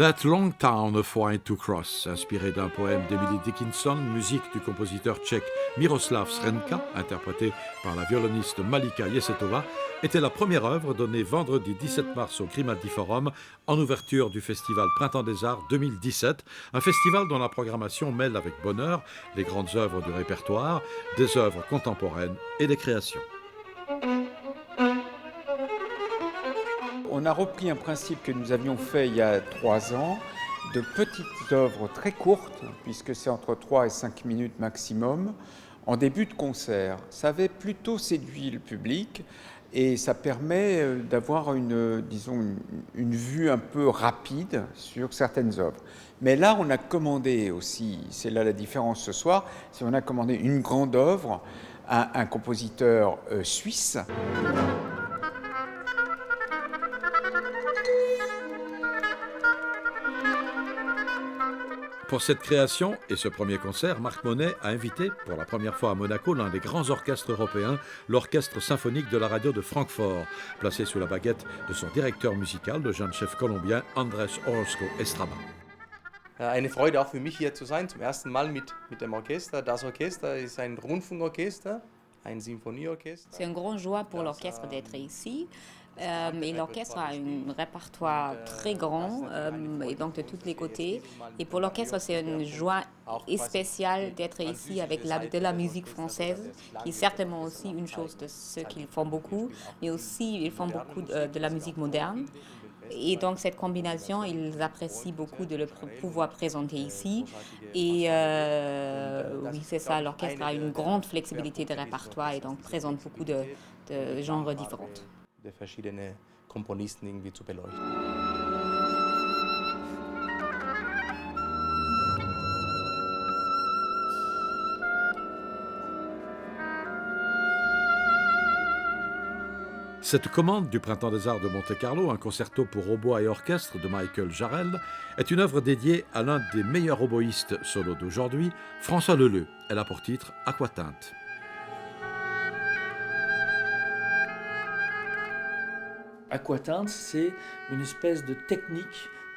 That Long Town of Wine to Cross, inspiré d'un poème d'Emily Dickinson, musique du compositeur tchèque Miroslav Srenka, interprété par la violoniste Malika Yesetova, était la première œuvre donnée vendredi 17 mars au Grimaldi Forum en ouverture du Festival Printemps des Arts 2017, un festival dont la programmation mêle avec bonheur les grandes œuvres du répertoire, des œuvres contemporaines et des créations. On a repris un principe que nous avions fait il y a 3 ans, de petites œuvres très courtes, puisque c'est entre 3 et 5 minutes maximum, en début de concert. Ça avait plutôt séduit le public et ça permet d'avoir une vue un peu rapide sur certaines œuvres. Mais là, on a commandé aussi, c'est là la différence ce soir, c'est on a commandé une grande œuvre à un compositeur suisse. Pour cette création et ce premier concert, Marc Monet a invité pour la première fois à Monaco l'un des grands orchestres européens, l'Orchestre symphonique de la radio de Francfort, placé sous la baguette de son directeur musical, le jeune chef colombien Andrés Orozco Estrada. Eine Freude auch für mich hier zu sein, zum ersten Mal mit dem Orchester. Das Orchester ist ein Rundfunkorchester, ein Symphonieorchester. C'est une grande joie pour l'orchestre d'être ici. Et l'orchestre a un répertoire très grand et donc de tous les côtés. Et pour l'orchestre, c'est une joie spéciale d'être ici avec de la musique française, qui est certainement aussi une chose de ce qu'ils font beaucoup, mais aussi ils font beaucoup de la musique moderne. Et donc cette combinaison, ils apprécient beaucoup de le pouvoir présenter ici. Et oui, c'est ça, l'orchestre a une grande flexibilité de répertoire et donc présente beaucoup de genres différents. De verschiedene Komponisten irgendwie zu beleuchten. Cette commande du Printemps des Arts de Monte-Carlo, un concerto pour hautbois et orchestre de Michael Jarrell, est une œuvre dédiée à l'un des meilleurs oboïstes solo d'aujourd'hui, François Leleu. Elle a pour titre Aquatinte. Aquatinte, c'est une espèce de technique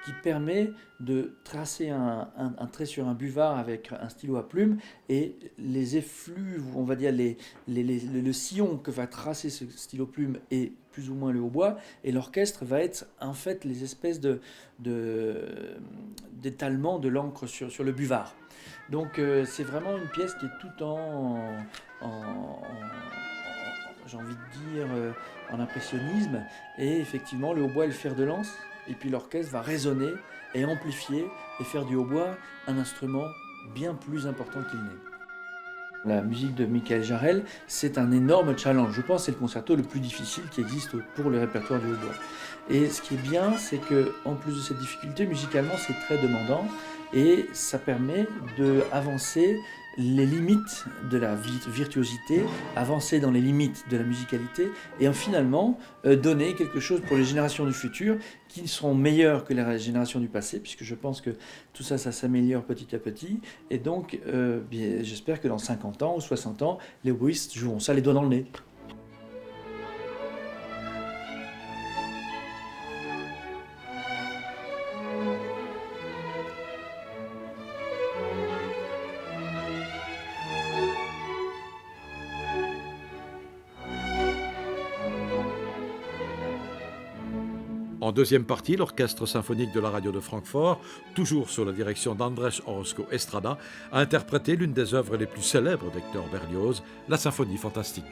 qui permet de tracer un trait sur un buvard avec un stylo à plume et les effluves, on va dire le sillon que va tracer ce stylo plume est plus ou moins le hautbois et l'orchestre va être en fait les espèces d'étalement de l'encre sur le buvard. Donc c'est vraiment une pièce qui est tout j'ai envie de dire, en impressionnisme. Et effectivement, le hautbois est le fer de lance. Et puis l'orchestre va résonner et amplifier et faire du hautbois un instrument bien plus important qu'il n'est. La musique de Michael Jarrell, c'est un énorme challenge. Je pense que c'est le concerto le plus difficile qui existe pour le répertoire du hautbois. Et ce qui est bien, c'est qu'en plus de cette difficulté, musicalement, c'est très demandant. Et ça permet d'avancer les limites de la virtuosité, avancer dans les limites de la musicalité et finalement donner quelque chose pour les générations du futur qui seront meilleures que les générations du passé, puisque je pense que tout ça s'améliore petit à petit. Et donc, j'espère que dans 50 ans ou 60 ans, les oboïstes joueront ça les doigts dans le nez. En deuxième partie, l'Orchestre symphonique de la radio de Francfort, toujours sous la direction d'Andrés Orozco Estrada, a interprété l'une des œuvres les plus célèbres d'Hector Berlioz, la Symphonie fantastique.